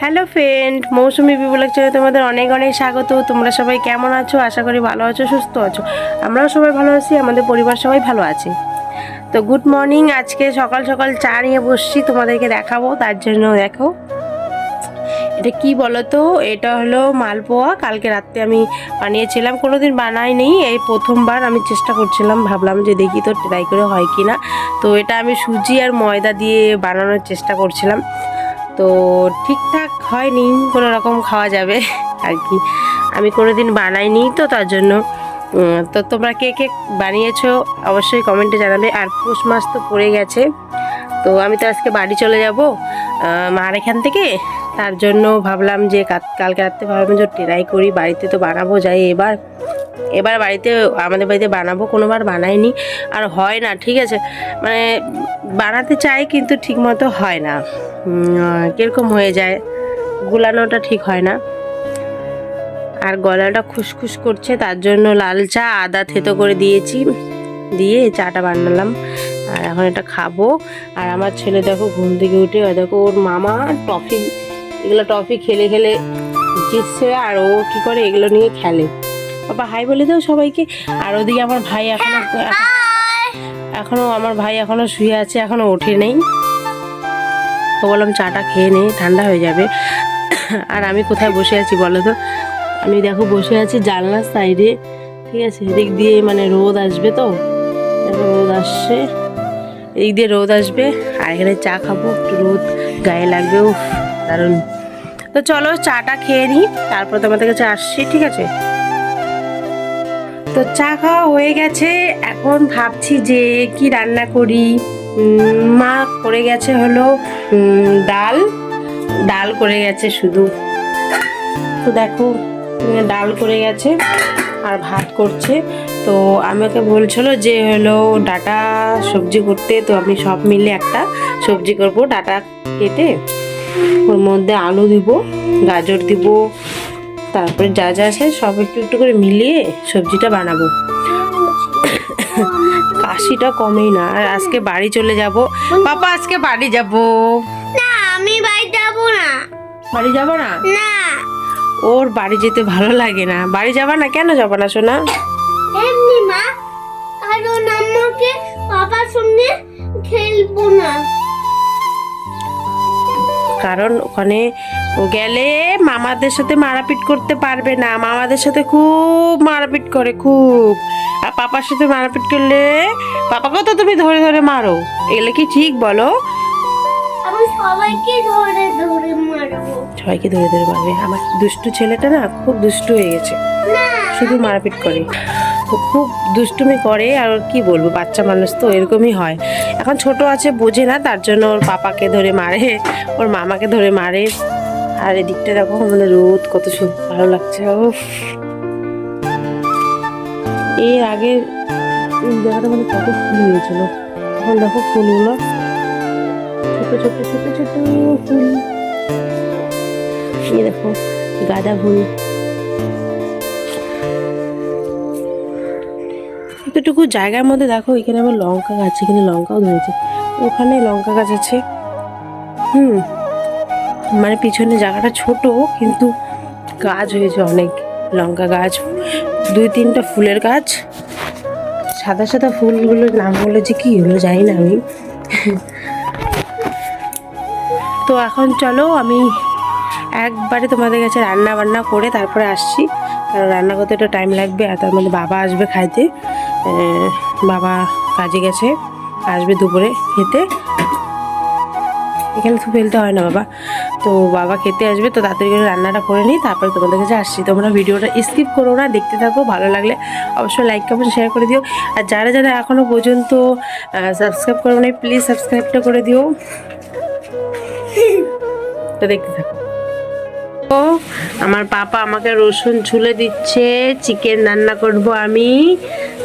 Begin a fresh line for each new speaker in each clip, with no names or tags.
Hello friend, মৌসুমি বিবলক চ্যানেলে তোমাদের অনেক অনেক স্বাগত। তোমরা সবাই কেমন আছো? আশা করি ভালো আছো, সুস্থ আছো। আমরাও সবাই ভালো আছি, আমাদের পরিবার সবাই ভালো আছে। তো গুড মর্নিং। আজকে সকাল সকাল চা নিয়ে বসছি, তোমাদেরকে দেখাবো। তার জন্য দেখো এটা কি বলো তো, এটা হলো মালপোয়া। কালকে রাত্রে আমি বানিয়েছিলাম, কোনোদিন বানাইনি, এই প্রথমবার আমি চেষ্টা করছিলাম, ভাবলাম যে দেখি তো ট্রাই করে হয় কি না। তো এটা আমি সুজি আর ময়দা দিয়ে বানানোর চেষ্টা করছিলাম, তো ঠিকঠাক হয়নি, কোনো রকম খাওয়া যাবে আর কি। আমি কোনোদিন বানাইনি তো, তার জন্য তো তোমরা কে কে বানিয়েছো অবশ্যই কমেন্টে জানাবে। আর পৌষ মাস তো পড়ে গেছে, তো আমি তো আজকে বাড়ি চলে যাব মার এখান থেকে। তার জন্য ভাবলাম যে কালকে রাত্রে ভাবলাম যে ট্রাই করি, বাড়িতে তো বানাবো যাই এবার বাড়িতে, আমাদের বাড়িতে বানাবো। কোনোবার বানাইনি আর হয় না, ঠিক আছে, মানে বানাতে চাই কিন্তু ঠিকমতো হয় না, কীরকম হয়ে যায়, গুলানোটা ঠিক হয় না। আর গলাটা খুসখুস করছে, তার জন্য লাল চা আদা থেতো করে দিয়েছি, দিয়ে চাটা বানালাম। আর এখন এটা খাবো। আর আমার ছেলে দেখো ঘুম থেকে উঠে, দেখো ওর মামা টফি, এগুলো টফি খেলে খেলে জিতছে, আর ও কি করে এগুলো নিয়ে খেলে। বাবা হাই বলে দাও সবাইকে। আর ওদিকে আমার ভাই এখনো শুয়ে আছে, এখনো ওঠে নেই। তো বললাম চাটা খেয়ে নেই, ঠান্ডা হয়ে যাবে। আর আমি কোথায় বসে আছি বলো তো? আমি দেখো বসে আছি জানলার সাইডে, ঠিক আছে, এদিক দিয়ে মানে রোদ আসবে, তো দেখো রোদ আসছে, এদিক দিয়ে রোদ আসবে, আর এখানে চা খাবো, একটু রোদ গায়ে লাগবেও, দারুণ। তো চলো চাটা খেয়ে নিই, তারপর তোমাদের কাছে আসছি, ঠিক আছে। তো চা খাওয়া হয়ে গেছে, এখন ভাবছি যে কি রান্না করি। মা করে গেছে হলো ডাল করে গেছে শুধু, তো দেখো ডাল করে গেছে আর ভাত করছে। তো আমাকে বলছিল যে হলো ডাটা সবজি করতে, তো আমি সব মিলে একটা সবজি করব। ডাটা কেটে ওর মধ্যে আলু দিব, গাজর দিব, তারপরে যা যা আছে সব একটু একটু করে মিলিয়ে সবজিটা বানাবো। কাশিটা কমেই না। আর আজকে বাড়ি চলে যাব। পাপা আজকে বাড়ি যাব
না, আমি বাড়ি যাব না।
বাড়ি যাব না?
না,
ওর বাড়ি যেতে ভালো লাগে না। বাড়ি যাবা না? কেন যাবা না সোনা?
এমনি মা, কারণ আমাকে বাবার সঙ্গে খেলবো না।
কারণ ওখানে ও গেলে মামাদের সাথে মারাপিট করতে পারবে না। মামাদের সাথে খুব মারাপিট করে, খুব। আর পাপার সাথে মারাপিট করলে পাপাকেও তো তুমি ধরে ধরে মারো। এগুলো কি ঠিক বলো?
আমি সবাইকে ধরে ধরে মারবো।
সবাইকে ধরে ধরে মারবে? আমার দুষ্টু ছেলেটা না খুব দুষ্টু হয়ে গেছে, শুধু মারপিট করে, তো খুব দুষ্টুমি করে। আর ওর কি বলবো, বাচ্চা মানুষ তো এরকমই হয়। এখন ছোট আছে, বোঝে না, তার জন্য ওর পাপাকে ধরে মারে, ওর মামাকে ধরে মারে। আর এদিকটা দেখো আমাদের রোদ কত ভালো লাগছে। এর আগে জায়গাটা মানে কত ফুল হয়েছিল, এখন দেখো ফুলগুলো ছোট ছোট ছোট ছোট ফুল। এই দেখো গাঁদা ফুল। এতটুকু জায়গার মধ্যে দেখো এখানে আমার লঙ্কা গাছ, এখানে লঙ্কাও ধরেছে, ওখানে লঙ্কা গাছ আছে। মানে পিছনে জায়গাটা ছোট, কিন্তু গাছ হয়েছে অনেক, লঙ্কা গাছ, 2-3টা ফুলের গাছ। সাদা সাদা ফুলগুলোর নাম বলে যে কি হলো জানি না আমি। তো এখন চলো আমি একবারে তোমাদের কাছে রান্না বান্না করে তারপরে আসছি, কারণ রান্না করতে একটু টাইম লাগবে। আর তার মধ্যে বাবা আসবে খাইতে, বাবা কাজে গেছে, আসবে দুপুরে খেতে। এখানে তো ফেলতে হয় না বাবা, তো বাবা খেতে আসবে, তো তাড়াতাড়ি করে রান্নাটা করে নিই, তারপরে তোমাদের কাছে আসছি। তোমরা ভিডিওটা স্কিপ করো না, দেখতে থাকো। ভালো লাগলে অবশ্যই লাইক কমেন্ট শেয়ার করে দিও। আর যারা যারা এখনও পর্যন্ত সাবস্ক্রাইব করো না, প্লিজ সাবস্ক্রাইবটা করে দিও। তো দেখতে থাকো। তো আমার পাপা আমাকে রসুন ছুলে দিচ্ছে, চিকেন রান্না করব আমি,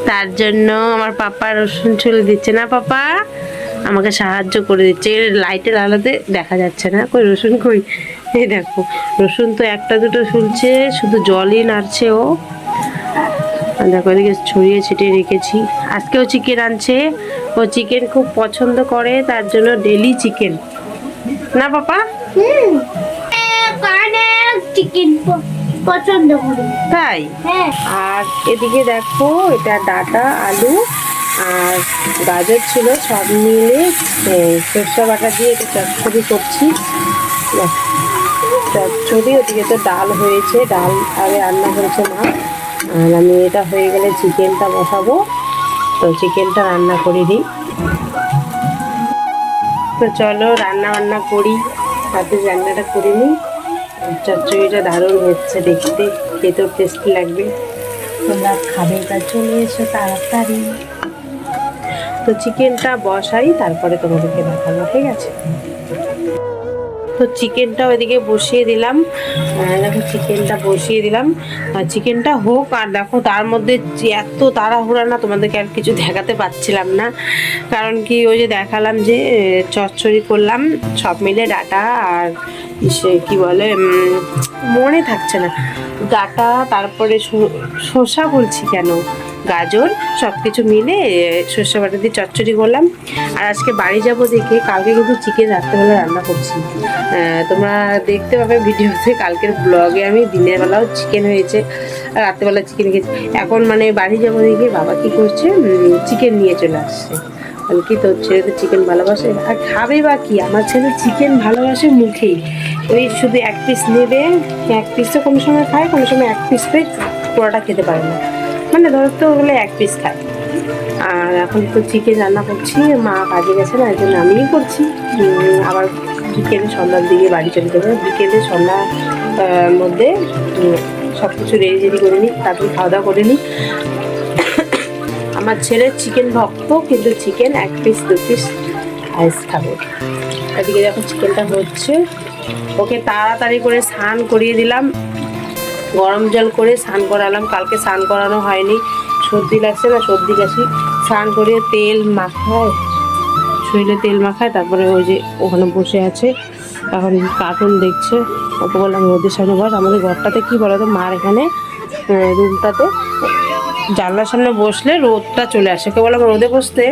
তার জন্য আমার পাপা রসুন ছুলে দিচ্ছে। না পাপা আমাকে সাহায্য করে দিচ্ছে, লাইটের আলোতে দেখা যাচ্ছে না, কই রসুন কই, এই দেখো রসুন তো একটা দুটো ছুলছে, শুধু জলই নাড়ছে ও। দেখো এদিকে ছড়িয়ে ছিটিয়ে রেখেছি। আজকেও চিকেন আনছে, ও চিকেন খুব পছন্দ করে, তার জন্য ডেলি চিকেন। না পাপা?
চিকেন পছন্দ করি।
তাই?
হ্যাঁ।
আর এদিকে দেখো এটা ডাটা, আলু আর গাজর ছিল, সব মিলে সরষে বাটা দিয়ে একটু চচ্চড়ি করছি। চচ্চড়ি, ওদিকে তো ডাল হয়েছে, ডাল আগে রান্না করেছে মা। আর আমি এটা হয়ে গেলে চিকেনটা বসাবো, তো চিকেনটা রান্না করে দিই। তো চলো রান্না বান্না করি, হাতে রান্নাটা করে নিই। চচ্চড়িটা দারুণ হচ্ছে দেখতে, খেতেও টেস্টি লাগবে। তোমরা খাবে তা চলে এসো তাড়াতাড়ি। তো চিকেনটা বসাই, তারপরে তোমাদেরকে দেখাবো, ঠিক আছে? তো চিকেনটা ওইদিকে বসিয়ে দিলাম। দেখো চিকেনটা বসিয়ে দিলাম, আর চিকেনটা হোক। আর দেখো তার মধ্যে এত তাড়াহুড়া না, তোমাদেরকে আর কিছু দেখাতে পাচ্ছিলাম না, কারণ কি ওই যে দেখালাম যে চচ্চড়ি করলাম সব মিলে, ডাটা আর সে কি বলে মনে থাকছে না, ডাটা তারপরে শসা বলছি কেন, গাজর, সব কিছু মিলে সর্ষে বাটা দিয়ে চচ্চড়ি করলাম। আর আজকে বাড়ি যাব দেখে কালকে কিন্তু চিকেন রাত্রেবেলা রান্না করছি, তোমরা দেখতে পাবে ভিডিওতে। কালকের ব্লগে আমি দিনের বেলাও চিকেন হয়েছে আর রাত্রেবেলা চিকেন খেয়েছি। এখন মানে বাড়ি যাবো দেখে বাবা কি করছে, চিকেন নিয়ে চলে আসছে। কি তোর ছেলে তো চিকেন ভালোবাসে, আর খাবে বা কি, আমার ছেলে চিকেন ভালোবাসে মুখেই। ওই শুধু এক পিস নেবে, এক পিস তো কোনো সময় খায়, কোনো সময় এক পিস পেয়ে পুরোটা খেতে পারে না, মানে ধরতে হলে এক পিস খায়। আর এখন তো চিকেন রান্না করছি, মা কাজে গেছে না, এই জন্য আমিই করছি। আবার বিকেলে সন্ধ্যার দিকে বাড়ি চলে যাবে, বিকেলে সন্ধ্যার মধ্যে সব কিছু রেডি করে নিই, তারপরে খাওয়া দাওয়া করে নিই। আমার ছেলে চিকেন ভক্ত, কিন্তু চিকেন এক পিস দু পিস আইস খাবে। এদিকে দেখো চিকেনটা হচ্ছে, ওকে তাড়াতাড়ি করে স্নান করিয়ে দিলাম, গরম জল করে স্নান করালাম। কালকে স্নান করানো হয়নি, সর্দি লাগছে না, সর্দি কাশি। স্নান করে তেল মাখায়, শরীরে তেল মাখায়, তারপরে ওই যে ওখানে বসে আছে, এখন কার্টুন দেখছে। ওকে বললাম রোদের সামনে বস। আমাদের ঘরটাতে কি বলতো, মার এখানে রুমটাতে জানলার সামনে বসলে রোদটা চলে আসে। ওকে বললাম রোদে বসতে,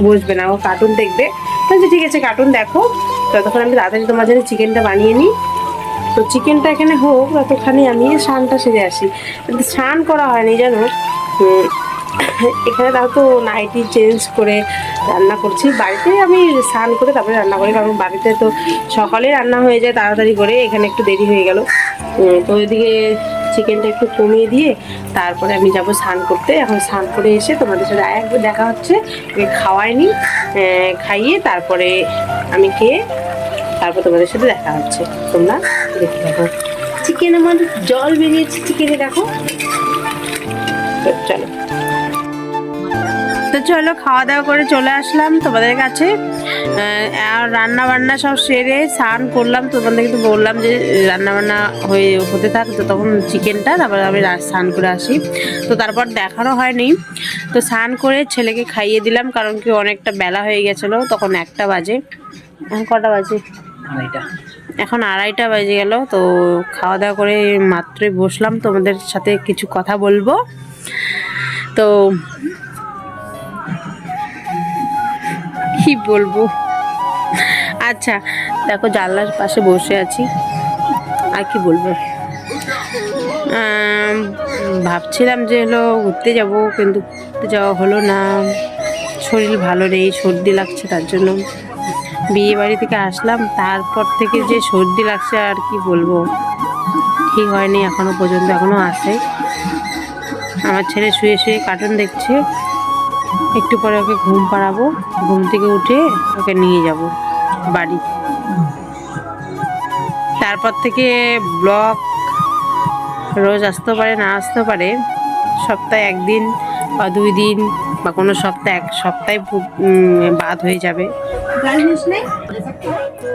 বসবে না, ও কার্টুন দেখবে। বলছে ঠিক আছে কার্টুন দেখো, ততক্ষণ আমি তাড়াতাড়ি তোমার জন্য চিকেনটা বানিয়ে নিই। তো চিকেনটা এখানে হোক, ততক্ষণে আমি স্নানটা সেরে আসি। কিন্তু স্নান করা হয়নি জানো, এখানে তাও তো নাইটি চেঞ্জ করে রান্না করছি। বাড়িতে আমি স্নান করে তারপরে রান্না করি, কারণ বাড়িতে তো সকালে রান্না হয়ে যায় তাড়াতাড়ি করে, এখানে একটু দেরি হয়ে গেল। তো ওইদিকে চিকেনটা একটু কমিয়ে দিয়ে তারপরে আমি যাব স্নান করতে। এখন স্নান করে এসে তোমাদের সাথে একবার দেখা হচ্ছে, খাওয়াইনি, খাইয়ে তারপরে আমি খেয়ে তারপর তোমাদের সাথে দেখা হচ্ছে। তোমরা দেখতে থাকো। চিকেন আমার জল বেরিয়েছে চিকেনে, দেখো। চলো, তো চলো খাওয়া দাওয়া করে চলে আসলাম তোমাদের কাছে। আর রান্না বান্না সব সেরে স্নান করলাম, তোমাদেরকে তো বললাম যে রান্না বান্না হতে থাক, তো তখন চিকেনটা তারপরে আমি স্নান করে আসি। তো তারপর দেখানো হয়নি, তো স্নান করে ছেলেকে খাইয়ে দিলাম, কারণ কি অনেকটা বেলা হয়ে গেছিলো, তখন 1টা বাজে। এখন কটা বাজে? এখন 2:30 বেজে গেল। তো খাওয়া দাওয়া করে মাত্রই বসলাম, তোমাদের সাথে কিছু কথা বলবো। তো কি বলবো, আচ্ছা দেখো জানলার পাশে বসে আছি, আর কি বলবো। ভাবছিলাম যে হলো ঘুরতে যাব, কিন্তু ঘুরতে যাওয়া হলো না, শরীর ভালো নেই, সর্দি লাগছে, তার জন্য বিয়ে বাড়ি থেকে আসলাম, তারপর থেকে যে সর্দি লাগছে আর কি বলবো, ঠিক হয়নি এখনো পর্যন্ত, এখনো আছে। আমার ছেলে শুয়ে শুয়ে কার্টুন দেখছে, একটু পরে ওকে ঘুম পাড়াবো, ঘুম থেকে উঠে ওকে নিয়ে যাব বাড়ি। তারপর থেকে ব্লগ রোজ আসতেও পারে, না আসতেও পারে, সপ্তাহে 1 দিন বা 2 দিন বা কোনো সপ্তাহে 1 সপ্তাহে বাদ হয়ে যাবে।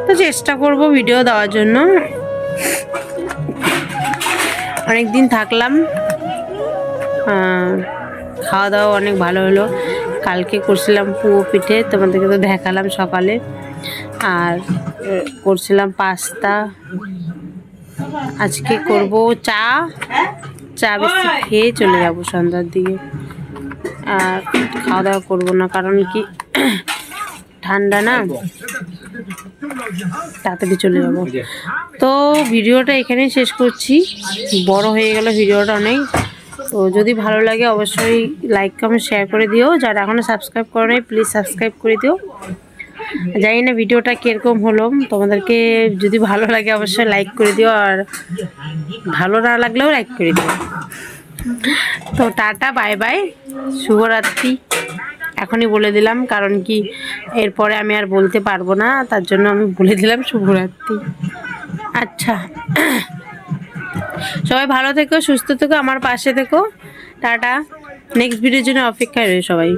তো চেষ্টা করব ভিডিও দেওয়ার জন্য। অনেক দিন থাকলাম, খাওয়া দাওয়া অনেক ভালো হলো। কালকে করছিলাম পুয়ো পিঠে, তোমাদেরকে তো দেখালাম সকালে, আর করছিলাম পাস্তা। আজকে করব চা বিস্কুট খেয়ে চলে যাব সন্ধ্যার দিকে, আর খাওয়া দাওয়া করবো না, কারণ কি ঠান্ডা না, তাড়াতাড়ি চলে যাব। তো ভিডিওটা এখানেই শেষ করছি, বড় হয়ে গেল ভিডিওটা অনেক। তো যদি ভালো লাগে অবশ্যই লাইক কমেন্ট শেয়ার করে দিও, যারা এখনও সাবস্ক্রাইব করে নাই প্লিজ সাবস্ক্রাইব করে দিও। জানি না ভিডিওটা কীরকম হলো, তোমাদেরকে যদি ভালো লাগে অবশ্যই লাইক করে দিও, আর ভালো না লাগলেও লাইক করে দিও। তো টাটা, বাই বাই, শুভরাত্রি। এখনই বলে দিলাম, কারণ কি এরপরে আমি আর বলতে পারবো না, তার জন্য আমি বলে দিলাম শুভরাত্রি। আচ্ছা, সবাই ভালো থেকো, সুস্থ থেকো, আমার পাশে থেকো। টাটা, নেক্সট ভিডিওর জন্য অপেক্ষায় রয়ে সবাই।